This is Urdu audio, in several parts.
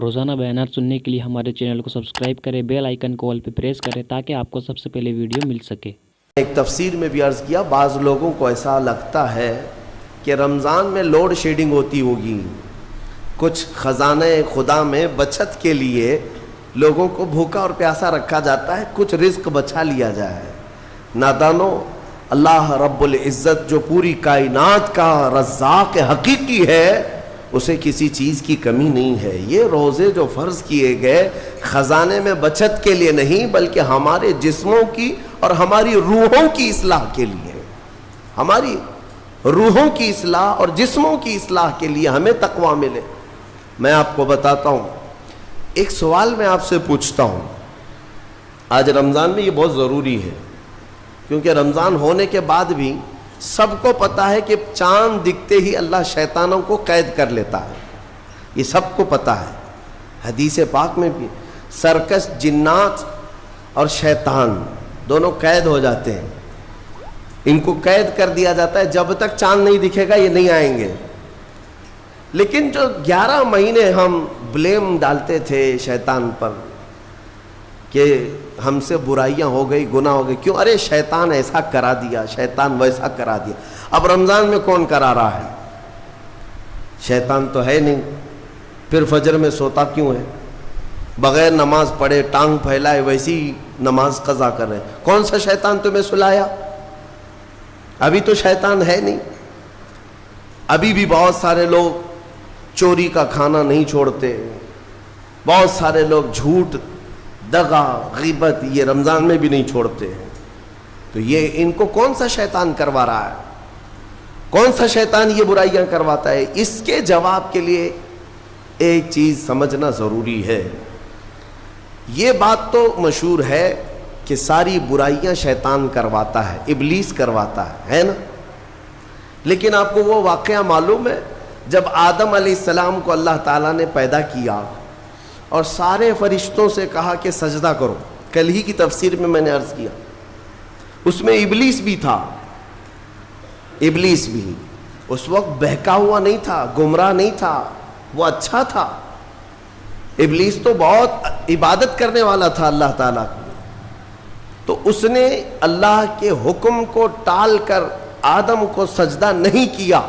روزانہ بیانات سننے کے لیے ہمارے چینل کو سبسکرائب کریں، بیل آئیکن کو آل پہ پریس کریں تاکہ آپ کو سب سے پہلے ویڈیو مل سکے۔ ایک تفسیر میں بھی عرض کیا، بعض لوگوں کو ایسا لگتا ہے کہ رمضان میں لوڈ شیڈنگ ہوتی ہوگی، کچھ خزانہ خدا میں بچت کے لیے لوگوں کو بھوکا اور پیاسا رکھا جاتا ہے، کچھ رزق بچا لیا جائے۔ نادانو، اللہ رب العزت جو پوری کائنات کا رزاق حقیقی ہے، اسے کسی چیز کی کمی نہیں ہے۔ یہ روزے جو فرض کیے گئے خزانے میں بچت کے لیے نہیں، بلکہ ہمارے جسموں کی اور ہماری روحوں کی اصلاح کے لیے، ہماری روحوں کی اصلاح اور جسموں کی اصلاح کے لیے ہمیں تقویٰ ملے۔ میں آپ کو بتاتا ہوں، ایک سوال میں آپ سے پوچھتا ہوں، آج رمضان میں یہ بہت ضروری ہے، کیونکہ رمضان ہونے کے بعد بھی سب کو پتا ہے کہ چاند دکھتے ہی اللہ شیطانوں کو قید کر لیتا ہے، یہ سب کو پتا ہے۔ حدیث پاک میں بھی سرکش جنات اور شیطان دونوں قید ہو جاتے ہیں، ان کو قید کر دیا جاتا ہے، جب تک چاند نہیں دکھے گا یہ نہیں آئیں گے۔ لیکن جو 11 مہینے ہم بلیم ڈالتے تھے شیطان پر کہ ہم سے برائیاں ہو گئی، گناہ ہو گئی، کیوں؟ ارے شیطان ایسا کرا دیا، شیطان ویسا کرا دیا۔ اب رمضان میں کون کرا رہا ہے؟ شیطان تو ہے نہیں، پھر فجر میں سوتا کیوں ہے؟ بغیر نماز پڑھے ٹانگ پھیلائے ویسی نماز قضا کر رہے۔ کون سا شیطان تمہیں سلایا؟ ابھی تو شیطان ہے نہیں۔ ابھی بھی بہت سارے لوگ چوری کا کھانا نہیں چھوڑتے، بہت سارے لوگ جھوٹ، دغا، غیبت یہ رمضان میں بھی نہیں چھوڑتے ہیں۔ تو یہ ان کو کون سا شیطان کروا رہا ہے؟ کون سا شیطان یہ برائیاں کرواتا ہے؟ اس کے جواب کے لیے ایک چیز سمجھنا ضروری ہے۔ یہ بات تو مشہور ہے کہ ساری برائیاں شیطان کرواتا ہے، ابلیس کرواتا ہے نا؟ لیکن آپ کو وہ واقعہ معلوم ہے جب آدم علیہ السلام کو اللہ تعالیٰ نے پیدا کیا اور سارے فرشتوں سے کہا کہ سجدہ کرو، کل ہی کی تفسیر میں نے عرض کیا، اس میں ابلیس بھی تھا۔ ابلیس بھی اس وقت بہکا ہوا نہیں تھا، گمراہ نہیں تھا، وہ اچھا تھا۔ ابلیس تو بہت عبادت کرنے والا تھا اللہ تعالیٰ کی، تو اس نے اللہ کے حکم کو ٹال کر آدم کو سجدہ نہیں کیا،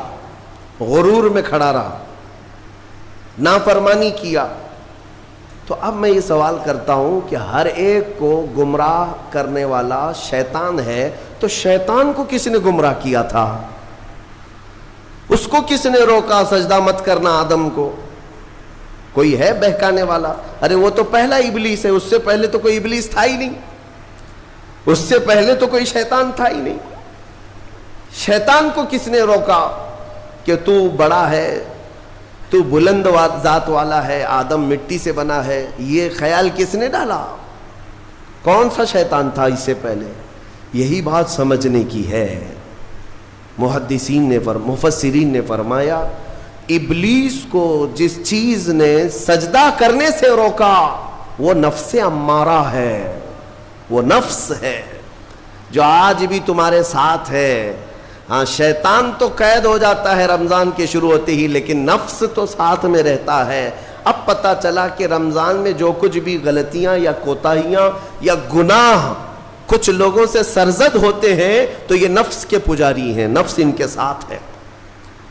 غرور میں کھڑا رہا، نافرمانی کیا۔ تو اب میں یہ سوال کرتا ہوں کہ ہر ایک کو گمراہ کرنے والا شیطان ہے، تو شیطان کو کس نے گمراہ کیا تھا؟ اس کو کس نے روکا سجدہ مت کرنا آدم کو؟ کوئی ہے بہکانے والا؟ ارے وہ تو پہلا ابلیس ہے، اس سے پہلے تو کوئی ابلیس تھا ہی نہیں، اس سے پہلے تو کوئی شیطان تھا ہی نہیں۔ شیطان کو کس نے روکا کہ تو بڑا ہے، تو بلند ذات والا ہے، آدم مٹی سے بنا ہے؟ یہ خیال کس نے ڈالا؟ کون سا شیطان تھا اس سے پہلے؟ یہی بات سمجھنے کی ہے۔ محدثین نے مفسرین نے فرمایا، ابلیس کو جس چیز نے سجدہ کرنے سے روکا وہ نفس امارہ ہے، وہ نفس ہے جو آج بھی تمہارے ساتھ ہے۔ ہاں، شیطان تو قید ہو جاتا ہے رمضان کے شروع ہوتے ہی، لیکن نفس تو ساتھ میں رہتا ہے۔ اب پتہ چلا کہ رمضان میں جو کچھ بھی غلطیاں یا کوتاہیاں یا گناہ کچھ لوگوں سے سرزد ہوتے ہیں تو یہ نفس کے پجاری ہیں، نفس ان کے ساتھ ہے،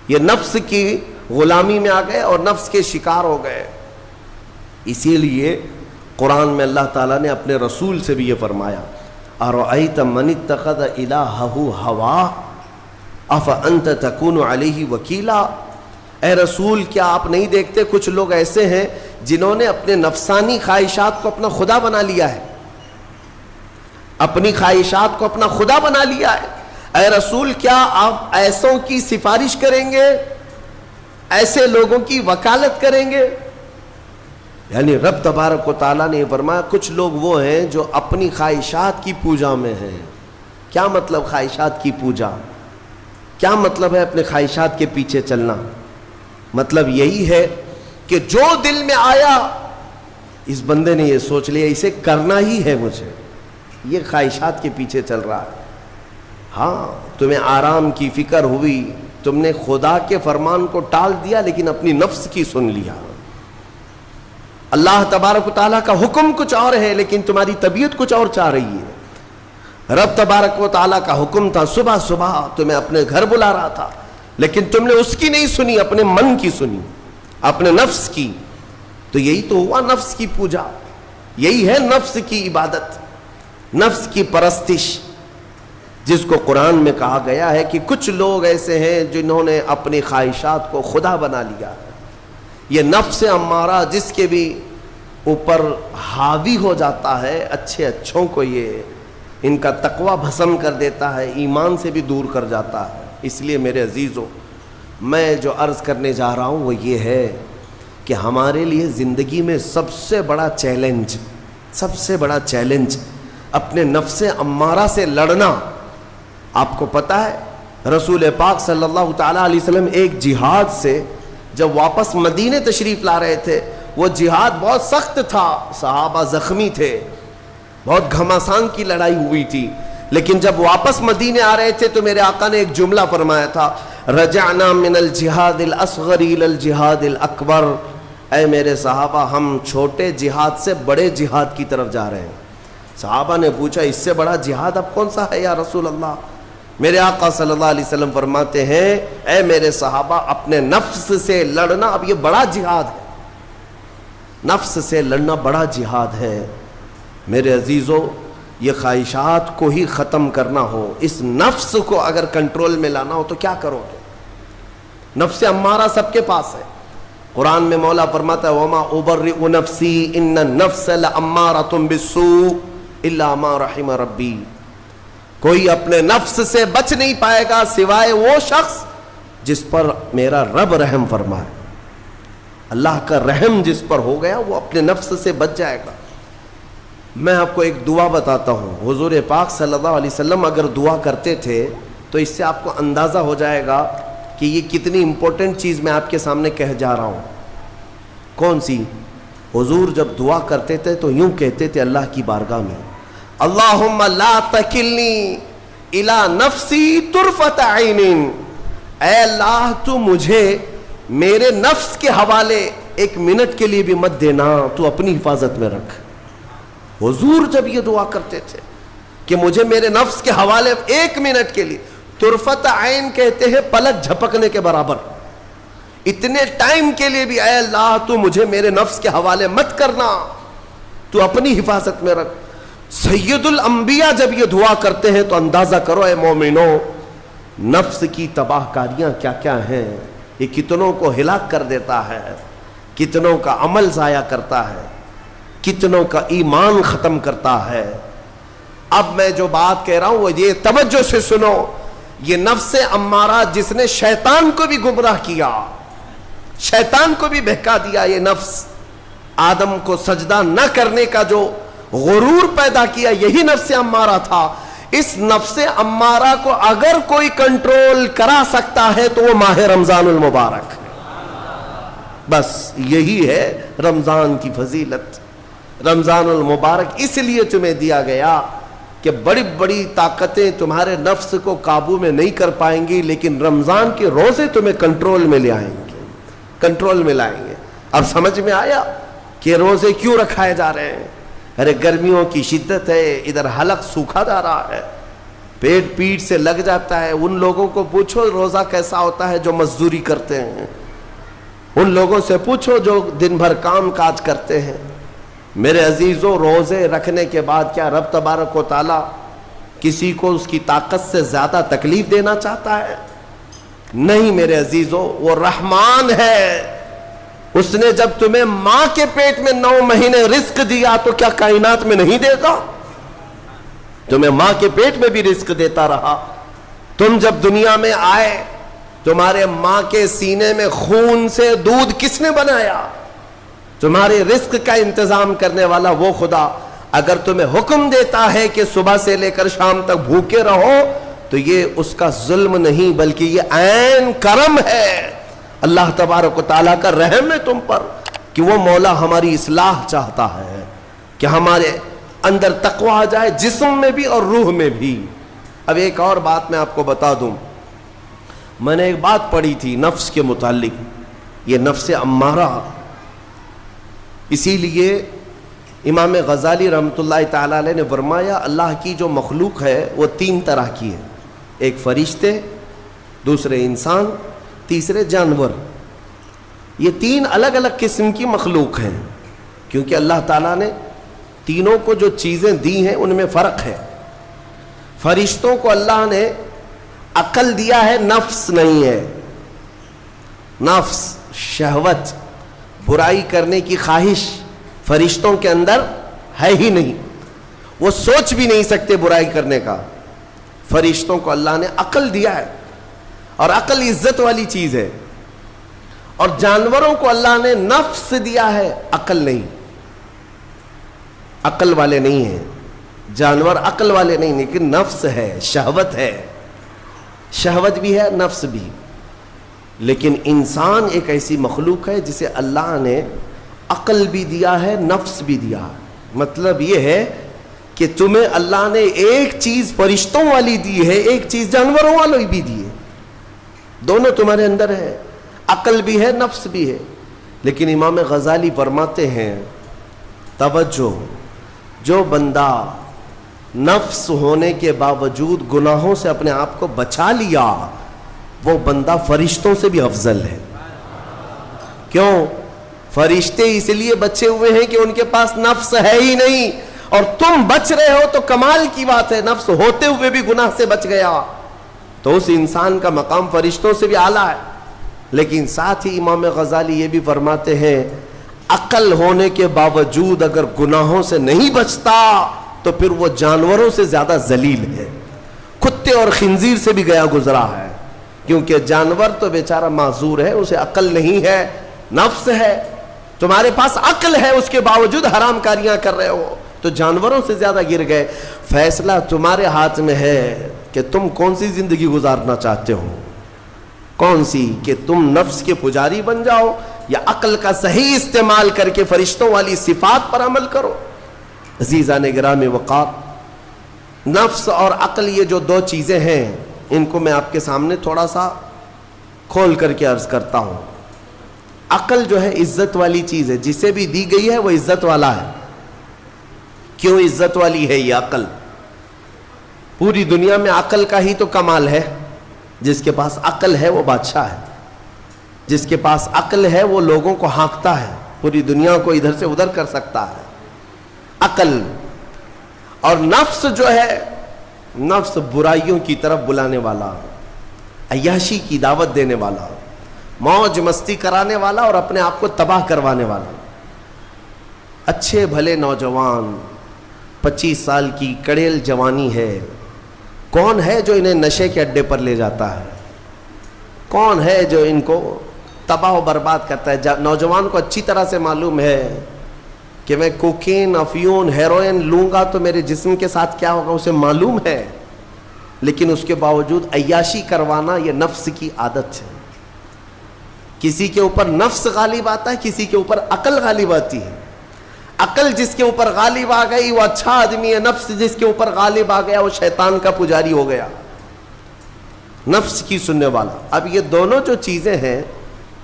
یہ نفس کی غلامی میں آ گئے اور نفس کے شکار ہو گئے۔ اسی لیے قرآن میں اللہ تعالیٰ نے اپنے رسول سے بھی یہ فرمایا، اَرَأَيْتَ مَنِ اتَّخَذَ إِلَٰهَهُ هَوَاهُ افانت تکون علیہ وکیلا۔ اے رسول، کیا آپ نہیں دیکھتے کچھ لوگ ایسے ہیں جنہوں نے اپنے نفسانی خواہشات کو اپنا خدا بنا لیا ہے، اپنی خواہشات کو اپنا خدا بنا لیا ہے۔ اے رسول، کیا آپ ایسوں کی سفارش کریں گے، ایسے لوگوں کی وکالت کریں گے؟ یعنی رب تبارک و تعالیٰ نے فرمایا کچھ لوگ وہ ہیں جو اپنی خواہشات کی پوجا میں ہیں۔ کیا مطلب خواہشات کی پوجا؟ کیا مطلب ہے اپنے خواہشات کے پیچھے چلنا؟ مطلب یہی ہے کہ جو دل میں آیا اس بندے نے یہ سوچ لیا اسے کرنا ہی ہے مجھے، یہ خواہشات کے پیچھے چل رہا ہے۔ ہاں، تمہیں آرام کی فکر ہوئی، تم نے خدا کے فرمان کو ٹال دیا لیکن اپنی نفس کی سن لیا۔ اللہ تبارک و تعالیٰ کا حکم کچھ اور ہے لیکن تمہاری طبیعت کچھ اور چاہ رہی ہے۔ رب تبارک و تعالیٰ کا حکم تھا صبح صبح تمہیں اپنے گھر بلا رہا تھا، لیکن تم نے اس کی نہیں سنی، اپنے من کی سنی، اپنے نفس کی۔ تو یہی تو ہوا نفس کی پوجا، یہی ہے نفس کی عبادت، نفس کی پرستش، جس کو قرآن میں کہا گیا ہے کہ کچھ لوگ ایسے ہیں جنہوں نے اپنی خواہشات کو خدا بنا لیا۔ یہ نفس امارہ جس کے بھی اوپر حاوی ہو جاتا ہے، اچھے اچھوں کو یہ ان کا تقوی بھسم کر دیتا ہے، ایمان سے بھی دور کر جاتا ہے۔ اس لیے میرے عزیزوں، میں جو عرض کرنے جا رہا ہوں وہ یہ ہے کہ ہمارے لیے زندگی میں سب سے بڑا چیلنج اپنے نفس امارہ سے لڑنا۔ آپ کو پتہ ہے رسول پاک صلی اللہ تعالیٰ علیہ وسلم ایک جہاد سے جب واپس مدینے تشریف لا رہے تھے، وہ جہاد بہت سخت تھا، صحابہ زخمی تھے، بہت گھمسان کی لڑائی ہوئی تھی، لیکن جب واپس مدینے آ رہے تھے تو میرے آقا نے ایک جملہ فرمایا تھا، رجعنا من الجہاد الاصغر الى الجہاد الاکبر، اے میرے صحابہ ہم چھوٹے جہاد سے بڑے جہاد کی طرف جا رہے ہیں۔ صحابہ نے پوچھا اس سے بڑا جہاد اب کون سا ہے یا رسول اللہ؟ میرے آقا صلی اللہ علیہ وسلم فرماتے ہیں، اے میرے صحابہ اپنے نفس سے لڑنا اب یہ بڑا جہاد ہے، نفس سے لڑنا بڑا جہاد ہے۔ میرے عزیزوں، یہ خواہشات کو ہی ختم کرنا ہو، اس نفس کو اگر کنٹرول میں لانا ہو تو کیا کرو گے؟ نفس امارہ سب کے پاس ہے۔ قرآن میں مولا فرماتا ہے وَمَا أُبَرِّئُ نَفْسِي إِنَّ النَّفْسَ لَأَمَّارَةٌ بِالسُّوءِ إِلَّا مَا رَحِمَ رَبِّي۔ کوئی اپنے نفس سے بچ نہیں پائے گا سوائے وہ شخص جس پر میرا رب رحم فرمائے۔ اللہ کا رحم جس پر ہو گیا وہ اپنے نفس سے بچ جائے گا۔ میں آپ کو ایک دعا بتاتا ہوں، حضور پاک صلی اللہ علیہ وسلم اگر دعا کرتے تھے تو اس سے آپ کو اندازہ ہو جائے گا کہ یہ کتنی امپورٹنٹ چیز میں آپ کے سامنے کہہ جا رہا ہوں۔ کون سی؟ حضور جب دعا کرتے تھے تو یوں کہتے تھے اللہ کی بارگاہ میں، اللہم لا تکلنی الی نفسی طرفۃ عین، اے اللہ تو مجھے میرے نفس کے حوالے ایک منٹ کے لیے بھی مت دینا، تو اپنی حفاظت میں رکھ۔ حضور جب یہ دعا کرتے تھے کہ مجھے میرے نفس کے حوالے ایک منٹ کے لیے، طرفۃ عین کہتے ہیں پلک جھپکنے کے برابر، اتنے ٹائم کے لیے بھی اے اللہ تو مجھے میرے نفس کے حوالے مت کرنا، تو اپنی حفاظت میں رکھ۔ سید الانبیاء جب یہ دعا کرتے ہیں تو اندازہ کرو اے مومنو، نفس کی تباہ کاریاں کیا کیا ہیں، یہ کتنوں کو ہلاک کر دیتا ہے، کتنوں کا عمل ضائع کرتا ہے، کتنوں کا ایمان ختم کرتا ہے۔ اب میں جو بات کہہ رہا ہوں وہ یہ توجہ سے سنو، یہ نفس امارہ جس نے شیطان کو بھی گمراہ کیا، شیطان کو بھی بہکا دیا، یہ نفس آدم کو سجدہ نہ کرنے کا جو غرور پیدا کیا یہی نفس امارہ تھا۔ اس نفس امارہ کو اگر کوئی کنٹرول کرا سکتا ہے تو وہ ماہ رمضان المبارک، بس یہی ہے رمضان کی فضیلت۔ رمضان المبارک اس لیے تمہیں دیا گیا کہ بڑی بڑی طاقتیں تمہارے نفس کو قابو میں نہیں کر پائیں گی، لیکن رمضان کے روزے تمہیں کنٹرول میں لے آئیں گے، کنٹرول میں لائیں گے۔ اب سمجھ میں آیا کہ روزے کیوں رکھائے جا رہے ہیں؟ ارے گرمیوں کی شدت ہے، ادھر حلق سوکھا جا رہا ہے، پیٹ پیٹ سے لگ جاتا ہے۔ ان لوگوں کو پوچھو روزہ کیسا ہوتا ہے جو مزدوری کرتے ہیں، ان لوگوں سے پوچھو جو دن بھر کام کاج کرتے ہیں۔ میرے عزیزوں، روزے رکھنے کے بعد کیا رب تبارک و تعالیٰ کسی کو اس کی طاقت سے زیادہ تکلیف دینا چاہتا ہے؟ نہیں میرے عزیزوں، وہ رحمان ہے۔ اس نے جب تمہیں ماں کے پیٹ میں 9 مہینے رزق دیا تو کیا کائنات میں نہیں دے گا؟ تمہیں ماں کے پیٹ میں بھی رزق دیتا رہا۔ تم جب دنیا میں آئے تمہارے ماں کے سینے میں خون سے دودھ کس نے بنایا؟ تمہارے رزق کا انتظام کرنے والا وہ خدا۔ اگر تمہیں حکم دیتا ہے کہ صبح سے لے کر شام تک بھوکے رہو تو یہ اس کا ظلم نہیں بلکہ یہ عین کرم ہے، اللہ تبارک و تعالیٰ کا رحم ہے تم پر کہ وہ مولا ہماری اصلاح چاہتا ہے کہ ہمارے اندر تقوی آ جائے، جسم میں بھی اور روح میں بھی۔ اب ایک اور بات میں آپ کو بتا دوں، میں نے ایک بات پڑھی تھی نفس کے متعلق، یہ نفس امارہ اسی لیے امام غزالی رحمۃ اللہ تعالیٰ علیہ نے فرمایا اللہ کی جو مخلوق ہے وہ 3 طرح کی ہے، ایک فرشتے، دوسرے انسان، تیسرے جانور۔ یہ 3 الگ الگ قسم کی مخلوق ہیں، کیونکہ اللہ تعالیٰ نے تینوں کو جو چیزیں دی ہیں ان میں فرق ہے۔ فرشتوں کو اللہ نے عقل دیا ہے، نفس نہیں ہے۔ نفس، شہوت، برائی کرنے کی خواہش فرشتوں کے اندر ہے ہی نہیں، وہ سوچ بھی نہیں سکتے برائی کرنے کا۔ فرشتوں کو اللہ نے عقل دیا ہے، اور عقل عزت والی چیز ہے۔ اور جانوروں کو اللہ نے نفس دیا ہے، عقل نہیں، عقل والے نہیں ہیں جانور، عقل والے نہیں، لیکن نفس ہے، شہوت ہے، شہوت بھی ہے، نفس بھی۔ لیکن انسان ایک ایسی مخلوق ہے جسے اللہ نے عقل بھی دیا ہے، نفس بھی دیا ہے۔ مطلب یہ ہے کہ تمہیں اللہ نے ایک چیز فرشتوں والی دی ہے، ایک چیز جانوروں والی بھی دی ہے، دونوں تمہارے اندر ہے، عقل بھی ہے، نفس بھی ہے۔ لیکن امام غزالی فرماتے ہیں توجہ، جو بندہ نفس ہونے کے باوجود گناہوں سے اپنے آپ کو بچا لیا، وہ بندہ فرشتوں سے بھی افضل ہے۔ کیوں؟ فرشتے اس لیے بچے ہوئے ہیں کہ ان کے پاس نفس ہے ہی نہیں، اور تم بچ رہے ہو تو کمال کی بات ہے، نفس ہوتے ہوئے بھی گناہ سے بچ گیا تو اس انسان کا مقام فرشتوں سے بھی اعلیٰ ہے۔ لیکن ساتھ ہی امام غزالی یہ بھی فرماتے ہیں عقل ہونے کے باوجود اگر گناہوں سے نہیں بچتا تو پھر وہ جانوروں سے زیادہ ذلیل ہے، کتے اور خنزیر سے بھی گیا گزرا ہے، کیونکہ جانور تو بیچارہ معذور ہے، اسے عقل نہیں ہے، نفس ہے۔ تمہارے پاس عقل ہے، اس کے باوجود حرام کاریاں کر رہے ہو تو جانوروں سے زیادہ گر گئے۔ فیصلہ تمہارے ہاتھ میں ہے کہ تم کون سی زندگی گزارنا چاہتے ہو، کون سی، کہ تم نفس کے پجاری بن جاؤ یا عقل کا صحیح استعمال کر کے فرشتوں والی صفات پر عمل کرو۔ عزیزان گرامی وقار، نفس اور عقل یہ جو 2 چیزیں ہیں، ان کو میں آپ کے سامنے تھوڑا سا کھول کر کے عرض کرتا ہوں۔ عقل جو ہے عزت والی چیز ہے، جسے بھی دی گئی ہے وہ عزت والا ہے۔ کیوں عزت والی ہے یہ عقل؟ پوری دنیا میں عقل کا ہی تو کمال ہے، جس کے پاس عقل ہے وہ بادشاہ ہے، جس کے پاس عقل ہے وہ لوگوں کو ہانکتا ہے، پوری دنیا کو ادھر سے ادھر کر سکتا ہے۔ عقل اور نفس جو ہے، نفس برائیوں کی طرف بلانے والا، عیاشی کی دعوت دینے والا، موج مستی کرانے والا اور اپنے آپ کو تباہ کروانے والا۔ اچھے بھلے نوجوان، 25 سال کی کڑیل جوانی ہے، کون ہے جو انہیں نشے کے اڈے پر لے جاتا ہے؟ کون ہے جو ان کو تباہ و برباد کرتا ہے؟ نوجوان کو اچھی طرح سے معلوم ہے کہ میں کوکین، افیون، ہیروئن لوں گا تو میرے جسم کے ساتھ کیا ہوگا، اسے معلوم ہے، لیکن اس کے باوجود عیاشی کروانا یہ نفس کی عادت ہے۔ کسی کے اوپر نفس غالب آتا ہے، کسی کے اوپر عقل غالب آتی ہے۔ عقل جس کے اوپر غالب آ گئی وہ اچھا آدمی ہے، نفس جس کے اوپر غالب آ گیا وہ شیطان کا پجاری ہو گیا، نفس کی سننے والا۔ اب یہ دونوں جو چیزیں ہیں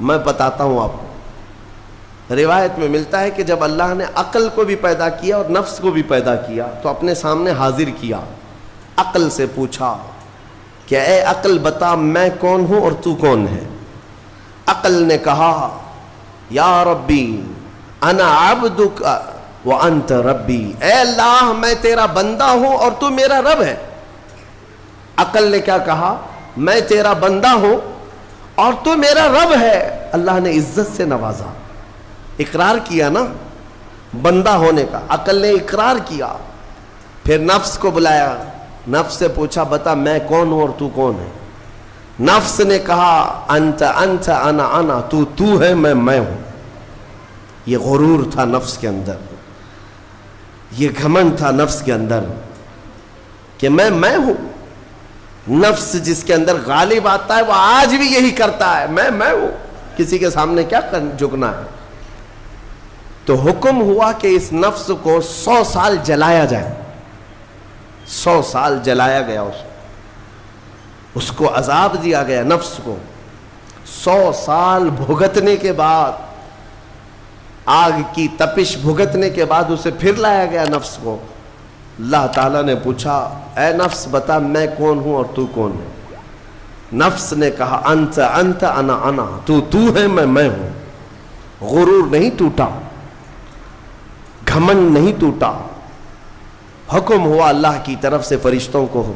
میں بتاتا ہوں آپ کو۔ روایت میں ملتا ہے کہ جب اللہ نے عقل کو بھی پیدا کیا اور نفس کو بھی پیدا کیا تو اپنے سامنے حاضر کیا، عقل سے پوچھا کہ اے عقل بتا میں کون ہوں اور تو کون ہے؟ عقل نے کہا یا ربی انا عبدک وانت ربی، اے اللہ میں تیرا بندہ ہوں اور تو میرا رب ہے۔ عقل نے کیا کہا؟ میں تیرا بندہ ہوں اور تو میرا رب ہے۔ اللہ نے عزت سے نوازا، اقرار کیا نا بندہ ہونے کا، عقل نے اقرار کیا۔ پھر نفس کو بلایا، نفس سے پوچھا بتا میں کون ہوں اور تو کون ہے؟ نفس نے کہا انت انت انا انا، تو ہے میں ہوں۔ یہ غرور تھا نفس کے اندر، یہ گھمنڈ تھا نفس کے اندر کہ میں ہوں۔ نفس جس کے اندر غالب آتا ہے وہ آج بھی یہی کرتا ہے، میں ہوں، کسی کے سامنے کیا جھکنا ہے۔ تو حکم ہوا کہ اس نفس کو 100 سال جلایا جائے۔ 100 سال جلایا گیا، اس کو عذاب دیا گیا نفس کو۔ 100 سال بھگتنے کے بعد آگ کی تپش بھگتنے کے بعد اسے پھر لایا گیا نفس کو. اللہ تعالیٰ نے پوچھا اے نفس بتا میں کون ہوں اور تو کون ہے؟ نفس نے کہا انت انت انا انا، تو ہے میں ہوں. غرور نہیں ٹوٹا، گھمنڈ نہیں ٹوٹا. حکم ہوا اللہ کی طرف سے فرشتوں کو،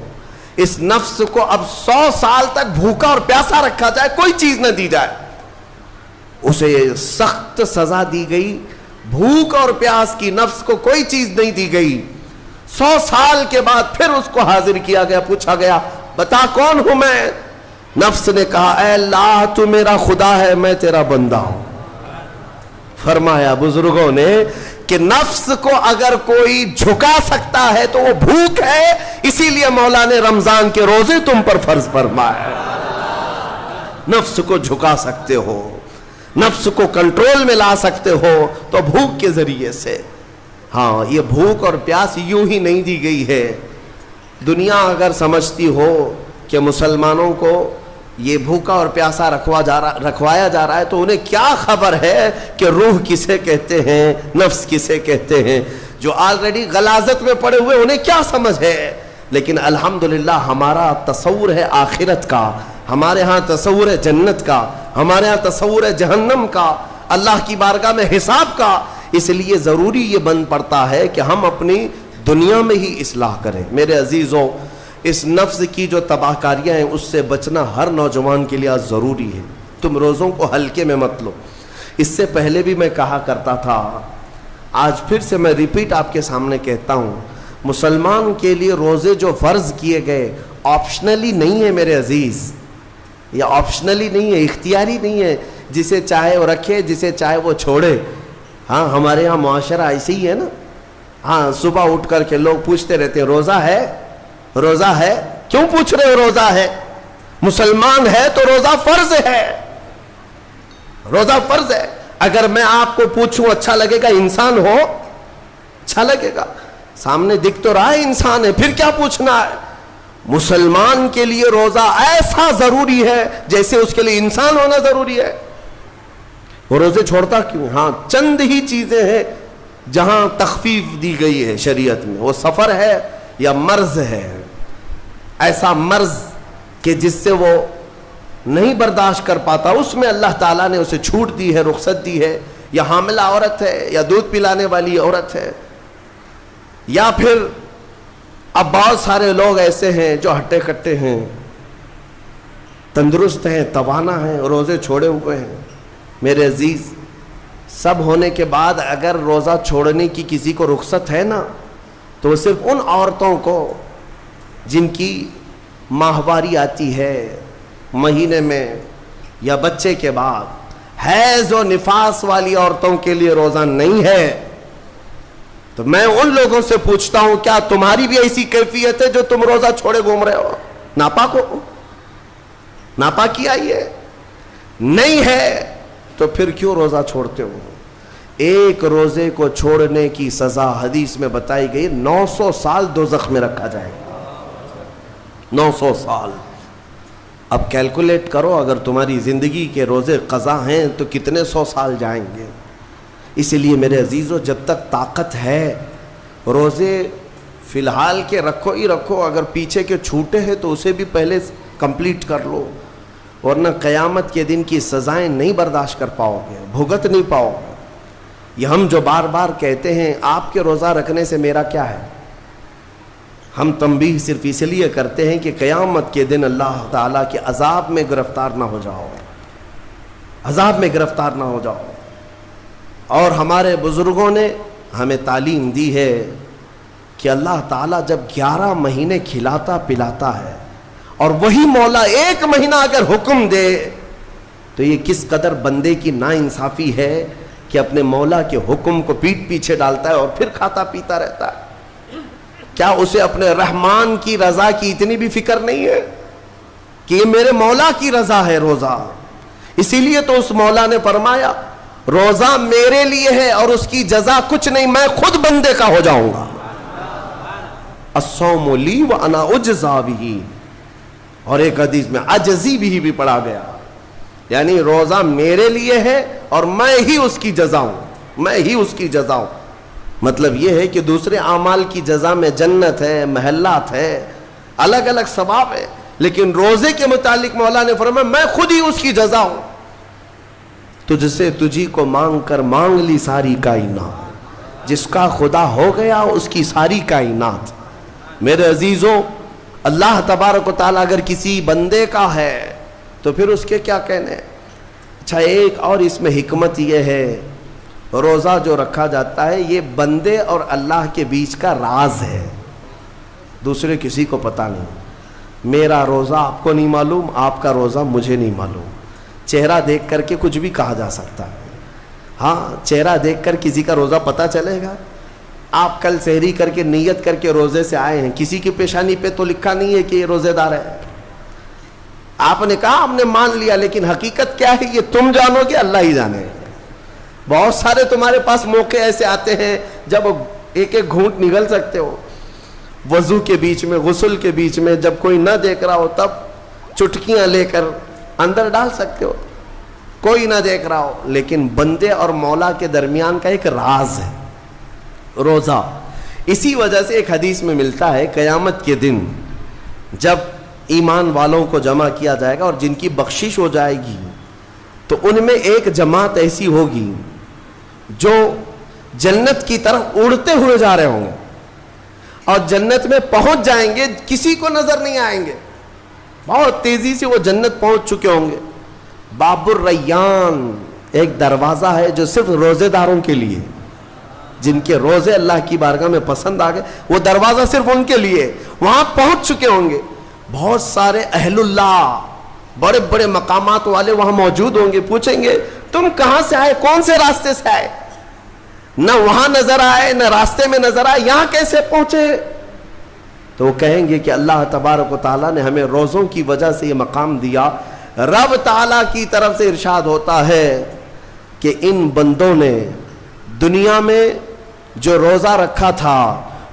اس نفس کو اب 100 سال تک بھوکا اور پیاسا رکھا جائے، کوئی چیز نہ دی جائے. اسے سخت سزا دی گئی. بھوک اور پیاس کی نفس کو کوئی چیز نہیں دی گئی. 100 سال کے بعد پھر اس کو حاضر کیا گیا، پوچھا گیا بتا کون ہوں میں؟ نفس نے کہا اے اللہ تو میرا خدا ہے، میں تیرا بندہ ہوں. فرمایا بزرگوں نے کہ نفس کو اگر کوئی جھکا سکتا ہے تو وہ بھوک ہے، اسی لیے مولا نے رمضان کے روزے تم پر فرض فرمایا. نفس کو جھکا سکتے ہو، نفس کو کنٹرول میں لا سکتے ہو تو بھوک کے ذریعے سے. ہاں یہ بھوک اور پیاس یوں ہی نہیں دی گئی ہے. دنیا اگر سمجھتی ہو کہ مسلمانوں کو یہ بھوکا اور پیاسا رکھوایا جا رہا ہے تو انہیں کیا خبر ہے کہ روح کسے کہتے ہیں، نفس کسے کہتے ہیں. جو آلریڈی غلاظت میں پڑے ہوئے انہیں کیا سمجھ ہے. لیکن الحمدللہ ہمارا تصور ہے آخرت کا، ہمارے ہاں تصور ہے جنت کا، ہمارے ہاں تصور ہے جہنم کا، اللہ کی بارگاہ میں حساب کا. اس لیے ضروری یہ بن پڑتا ہے کہ ہم اپنی دنیا میں ہی اصلاح کریں. میرے عزیزوں اس نفس کی جو تباہ کاریاں ہیں اس سے بچنا ہر نوجوان کے لیے ضروری ہے. تم روزوں کو ہلکے میں مت لو. اس سے پہلے بھی میں کہا کرتا تھا، آج پھر سے میں ریپیٹ آپ کے سامنے کہتا ہوں، مسلمان کے لیے روزے جو فرض کیے گئے آپشنلی نہیں ہے میرے عزیز. یہ آپشنلی نہیں ہے، اختیاری نہیں ہے. جسے چاہے وہ رکھے، جسے چاہے وہ چھوڑے. ہاں ہمارے یہاں معاشرہ ایسے ہی ہے نا. ہاں صبح اٹھ کر کے لوگ پوچھتے رہتے ہیں روزہ ہے، روزہ ہے. کیوں پوچھ رہے ہو روزہ ہے؟ مسلمان ہے تو روزہ فرض ہے. روزہ فرض ہے. اگر میں آپ کو پوچھوں اچھا لگے گا؟ انسان ہو اچھا لگے گا. سامنے دکھ تو رہا ہے انسان ہے، پھر کیا پوچھنا ہے؟ مسلمان کے لیے روزہ ایسا ضروری ہے جیسے اس کے لیے انسان ہونا ضروری ہے. وہ روزے چھوڑتا کیوں؟ ہاں چند ہی چیزیں ہیں جہاں تخفیف دی گئی ہے شریعت میں. وہ سفر ہے یا مرض ہے، ایسا مرض کہ جس سے وہ نہیں برداشت کر پاتا، اس میں اللہ تعالیٰ نے اسے چھوٹ دی ہے، رخصت دی ہے. یا حاملہ عورت ہے، یا دودھ پلانے والی عورت ہے، یا پھر اب بہت سارے لوگ ایسے ہیں جو ہٹے کٹے ہیں، تندرست ہیں، توانا ہیں، روزے چھوڑے ہوئے ہیں. میرے عزیز سب ہونے کے بعد اگر روزہ چھوڑنے کی کسی کو رخصت ہے نا تو وہ صرف ان عورتوں کو جن کی ماہواری آتی ہے مہینے میں یا بچے کے بعد. حیض و نفاس والی عورتوں کے لیے روزہ نہیں ہے. تو میں ان لوگوں سے پوچھتا ہوں کیا تمہاری بھی ایسی کیفیت ہے جو تم روزہ چھوڑے گھوم رہے ہو؟ ناپاک ہو؟ ناپاکی آئی ہے؟ نہیں ہے تو پھر کیوں روزہ چھوڑتے ہو؟ ایک روزے کو چھوڑنے کی سزا حدیث میں بتائی گئی 900 سال دوزخ میں رکھا جائے گا. 900 سال. اب کیلکولیٹ کرو اگر تمہاری زندگی کے روزے قضا ہیں تو کتنے 100 سال جائیں گے. اسی لیے میرے عزیزو جب تک طاقت ہے روزے فی الحال کے رکھو ہی رکھو. اگر پیچھے کے چھوٹے ہیں تو اسے بھی پہلے کمپلیٹ کر لو، ورنہ قیامت کے دن کی سزائیں نہیں برداشت کر پاؤ گے، بھگت نہیں پاؤ گے. یہ ہم جو بار بار کہتے ہیں آپ کے روزہ رکھنے سے میرا کیا ہے، ہم تنبیہ صرف اس لیے کرتے ہیں کہ قیامت کے دن اللہ تعالیٰ کے عذاب میں گرفتار نہ ہو جاؤ، عذاب میں گرفتار نہ ہو جاؤ. اور ہمارے بزرگوں نے ہمیں تعلیم دی ہے کہ اللہ تعالیٰ جب 11 مہینے کھلاتا پلاتا ہے اور وہی مولا 1 مہینہ اگر حکم دے تو یہ کس قدر بندے کی ناانصافی ہے کہ اپنے مولا کے حکم کو پیٹ پیچھے ڈالتا ہے اور پھر کھاتا پیتا رہتا ہے. کیا اسے اپنے رحمان کی رضا کی اتنی بھی فکر نہیں ہے کہ یہ میرے مولا کی رضا ہے روزہ؟ اسی لیے تو اس مولا نے فرمایا روزہ میرے لیے ہے اور اس کی جزا کچھ نہیں، میں خود بندے کا ہو جاؤں گا. الصوم لی وانا اجزا بہ. اور ایک حدیث میں عجزی بھی پڑھا گیا، یعنی روزہ میرے لیے ہے اور میں ہی اس کی جزا ہوں. میں ہی اس کی جزا ہوں. مطلب یہ ہے کہ دوسرے اعمال کی جزا میں جنت ہے, محلات ہے, الگ الگ ثواب ہے, لیکن روزے کے متعلق مولا نے فرمایا میں خود ہی اس کی جزا ہوں. تجھ سے تجھی کو مانگ کر مانگ لی ساری کائنات, جس کا خدا ہو گیا اس کی ساری کائنات. میرے عزیزوں, اللہ تبارک و تعالیٰ اگر کسی بندے کا ہے تو پھر اس کے کیا کہنے. اچھا, ایک اور اس میں حکمت یہ ہے, روزہ جو رکھا جاتا ہے یہ بندے اور اللہ کے بیچ کا راز ہے, دوسرے کسی کو پتہ نہیں. میرا روزہ آپ کو نہیں معلوم, آپ کا روزہ مجھے نہیں معلوم. چہرہ دیکھ کر کے کچھ بھی کہا جا سکتا ہے. ہاں, چہرہ دیکھ کر کسی کا روزہ پتہ چلے گا. آپ کل سحری کر کے نیت کر کے روزے سے آئے ہیں, کسی کی پیشانی پہ تو لکھا نہیں ہے کہ یہ روزے دار ہے. آپ نے کہا ہم نے مان لیا, لیکن حقیقت کیا ہے یہ تم جانو گے, اللہ ہی جانے. بہت سارے تمہارے پاس موقع ایسے آتے ہیں جب ایک ایک گھونٹ نگل سکتے ہو, وضو کے بیچ میں, غسل کے بیچ میں, جب کوئی نہ دیکھ رہا ہو تب چٹکیاں لے کر اندر ڈال سکتے ہو, کوئی نہ دیکھ رہا ہو. لیکن بندے اور مولا کے درمیان کا ایک راز ہے روزہ. اسی وجہ سے ایک حدیث میں ملتا ہے قیامت کے دن جب ایمان والوں کو جمع کیا جائے گا اور جن کی بخشش ہو جائے گی تو ان میں ایک جماعت ایسی ہوگی جو جنت کی طرف اڑتے ہوئے جا رہے ہوں گے اور جنت میں پہنچ جائیں گے, کسی کو نظر نہیں آئیں گے, بہت تیزی سے وہ جنت پہنچ چکے ہوں گے. باب الریان ایک دروازہ ہے جو صرف روزے داروں کے لیے, جن کے روزے اللہ کی بارگاہ میں پسند آ گئے, وہ دروازہ صرف ان کے لیے. وہاں پہنچ چکے ہوں گے, بہت سارے اہل اللہ, بڑے بڑے مقامات والے وہاں موجود ہوں گے. پوچھیں گے تم کہاں سے آئے, کون سے راستے سے آئے؟ نہ وہاں نظر آئے نہ راستے میں نظر آئے, یہاں کیسے پہنچے؟ تو وہ کہیں گے کہ اللہ تبارک و تعالیٰ نے ہمیں روزوں کی وجہ سے یہ مقام دیا. رب تعالیٰ کی طرف سے ارشاد ہوتا ہے کہ ان بندوں نے دنیا میں جو روزہ رکھا تھا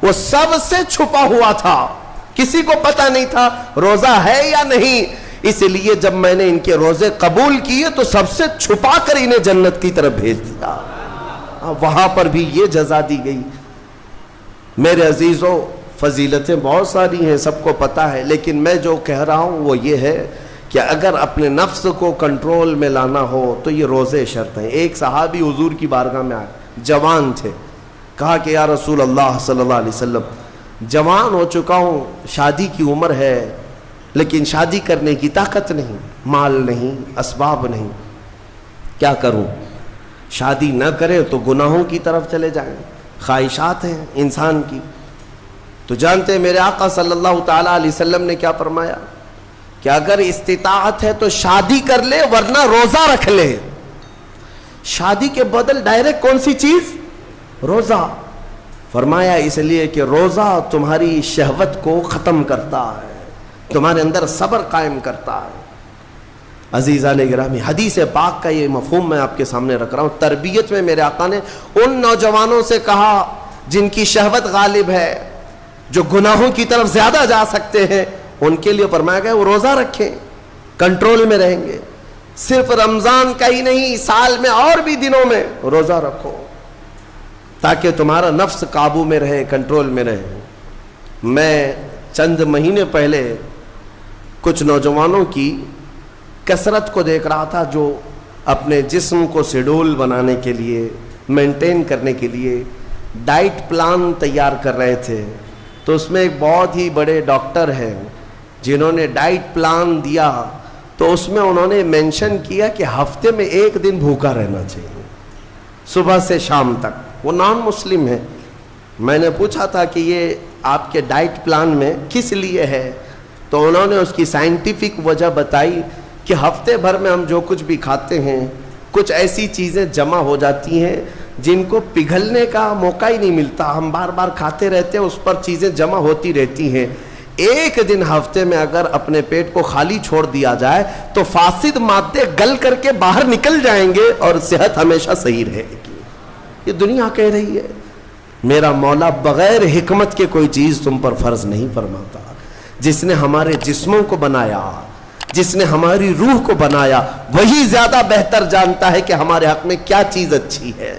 وہ سب سے چھپا ہوا تھا, کسی کو پتہ نہیں تھا روزہ ہے یا نہیں. اس لیے جب میں نے ان کے روزے قبول کیے تو سب سے چھپا کر انہیں جنت کی طرف بھیج دیا. وہاں پر بھی یہ جزا دی گئی. میرے عزیزوں, فضیلتیں بہت ساری ہیں, سب کو پتہ ہے, لیکن میں جو کہہ رہا ہوں وہ یہ ہے کہ اگر اپنے نفس کو کنٹرول میں لانا ہو تو یہ روزے شرط ہیں. ایک صحابی حضور کی بارگاہ میں آئے, جوان تھے, کہا کہ یا رسول اللہ صلی اللہ علیہ وسلم, جوان ہو چکا ہوں, شادی کی عمر ہے, لیکن شادی کرنے کی طاقت نہیں, مال نہیں, اسباب نہیں, کیا کروں؟ شادی نہ کرے تو گناہوں کی طرف چلے جائیں, خواہشات ہیں انسان کی. تو جانتے ہیں میرے آقا صلی اللہ تعالیٰ علیہ وسلم نے کیا فرمایا کہ اگر استطاعت ہے تو شادی کر لے ورنہ روزہ رکھ لے. شادی کے بدل ڈائریکٹ کون سی چیز؟ روزہ. فرمایا اس لیے کہ روزہ تمہاری شہوت کو ختم کرتا ہے, تمہارے اندر صبر قائم کرتا ہے. عزیزان گرامی, حدیث پاک کا یہ مفہوم میں آپ کے سامنے رکھ رہا ہوں. تربیت میں میرے آقا نے ان نوجوانوں سے کہا جن کی شہوت غالب ہے, جو گناہوں کی طرف زیادہ جا سکتے ہیں, ان کے لیے فرمایا گیا وہ روزہ رکھیں, کنٹرول میں رہیں گے. صرف رمضان کا ہی نہیں, سال میں اور بھی دنوں میں روزہ رکھو تاکہ تمہارا نفس قابو میں رہے, کنٹرول میں رہے. میں چند مہینے پہلے کچھ نوجوانوں کی کثرت کو دیکھ رہا تھا جو اپنے جسم کو شیڈول بنانے کے لیے, مینٹین کرنے کے لیے ڈائٹ پلان تیار کر رہے تھے. تو اس میں ایک بہت ہی بڑے ڈاکٹر ہیں جنہوں نے ڈائٹ پلان دیا, تو اس میں انہوں نے مینشن کیا کہ ہفتے میں ایک دن بھوکا رہنا چاہیے, صبح سے شام تک. وہ نان مسلم ہے. میں نے پوچھا تھا کہ یہ آپ کے ڈائٹ پلان میں کس لیے ہے, تو انہوں نے اس کی سائنٹیفک وجہ بتائی کہ ہفتے بھر میں ہم جو کچھ بھی کھاتے ہیں, کچھ ایسی چیزیں جمع ہو جاتی ہیں جن کو پگھلنے کا موقع ہی نہیں ملتا, ہم بار بار کھاتے رہتے ہیں, اس پر چیزیں جمع ہوتی رہتی ہیں. ایک دن ہفتے میں اگر اپنے پیٹ کو خالی چھوڑ دیا جائے تو فاسد مادے گل کر کے باہر نکل جائیں گے اور صحت ہمیشہ صحیح رہے گی. یہ دنیا کہہ رہی ہے. میرا مولا بغیر حکمت کے کوئی چیز تم پر فرض نہیں فرماتا. جس نے ہمارے جسموں کو بنایا, جس نے ہماری روح کو بنایا, وہی زیادہ بہتر جانتا ہے کہ ہمارے حق میں کیا چیز اچھی ہے.